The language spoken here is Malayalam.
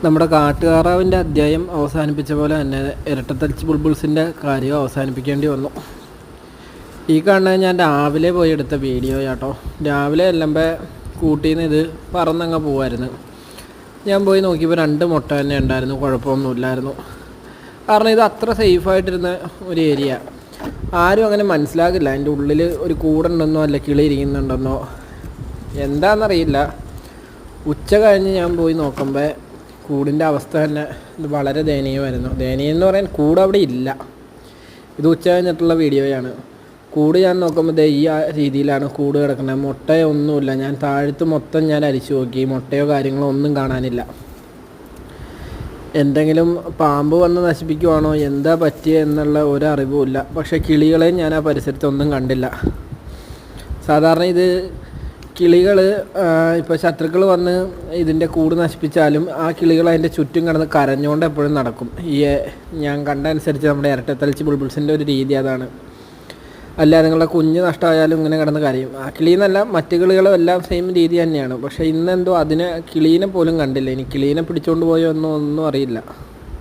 നമ്മുടെ കാട്ടുതാറാവിൻ്റെ അധ്യായം അവസാനിപ്പിച്ച പോലെ തന്നെ ഇരട്ടത്തലച്ചി ബുൾബുൾസിൻ്റെ കാര്യം അവസാനിപ്പിക്കേണ്ടി വന്നു. ഈ കാണുന്നത് ഞാൻ രാവിലെ പോയി എടുത്ത വീഡിയോ കേട്ടോ. രാവിലെ എല്ലുമ്പോൾ കൂട്ടിയിൽ നിന്ന് ഇത് പറന്നങ്ങ് പോവായിരുന്നു. ഞാൻ പോയി നോക്കിയപ്പോൾ 2 മുട്ട തന്നെ ഉണ്ടായിരുന്നു, കുഴപ്പമൊന്നുമില്ലായിരുന്നു. കാരണം ഇത് അത്ര സേഫായിട്ടിരുന്ന ഒരു ഏരിയ. ആരും അങ്ങനെ മനസ്സിലാക്കില്ല അതിൻ്റെ ഉള്ളിൽ ഒരു കൂടുണ്ടെന്നോ അല്ല കിളി ഇരിക്കുന്നുണ്ടെന്നോ എന്താണെന്നറിയില്ല. ഉച്ച കഴിഞ്ഞ് ഞാൻ പോയി നോക്കുമ്പോൾ കൂടിൻ്റെ അവസ്ഥ തന്നെ ഇത് വളരെ ദയനീയമായിരുന്നു. ദയനീയം എന്ന് പറയാൻ കൂട് അവിടെ ഇല്ല. ഇത് ഉച്ച കഴിഞ്ഞിട്ടുള്ള വീഡിയോയാണ്. കൂട് ഞാൻ നോക്കുമ്പോൾ ഈ രീതിയിലാണ് കൂട് കിടക്കുന്നത്. മുട്ടയോ ഒന്നുമില്ല. ഞാൻ താഴത്ത് മൊത്തം ഞാൻ അരിച്ചു നോക്കി, മുട്ടയോ കാര്യങ്ങളോ ഒന്നും കാണാനില്ല. എന്തെങ്കിലും പാമ്പ് വന്ന് നശിപ്പിക്കുവാണോ എന്താ പറ്റിയ എന്നുള്ള ഒരു അറിവുമില്ല. പക്ഷേ കിളികളെയും ഞാൻ ആ പരിസരത്തൊന്നും കണ്ടില്ല. സാധാരണ ഇത് കിളികൾ ഇപ്പോൾ ശത്രുക്കൾ വന്ന് ഇതിൻ്റെ കൂട് നശിപ്പിച്ചാലും ആ കിളികൾ അതിൻ്റെ ചുറ്റും കിടന്ന് കരഞ്ഞുകൊണ്ട് എപ്പോഴും നടക്കും. ഞാൻ കണ്ട അനുസരിച്ച് നമ്മുടെ ഇരട്ടത്തലച്ചി ബുൾബുൾസിൻ്റെ ഒരു രീതി അതാണ്. അല്ല നിങ്ങളുടെ കുഞ്ഞ് നഷ്ടമായാലും ഇങ്ങനെ കിടന്ന് കരയും. ആ കിളീന്നല്ല മറ്റു കിളികളും എല്ലാം സെയിം രീതി തന്നെയാണ്. പക്ഷേ ഇന്നെന്തോ അതിനെ കിളീനെ പോലും കണ്ടില്ല. ഇനി കിളീനെ പിടിച്ചുകൊണ്ട് പോയോ ഒന്നും അറിയില്ല.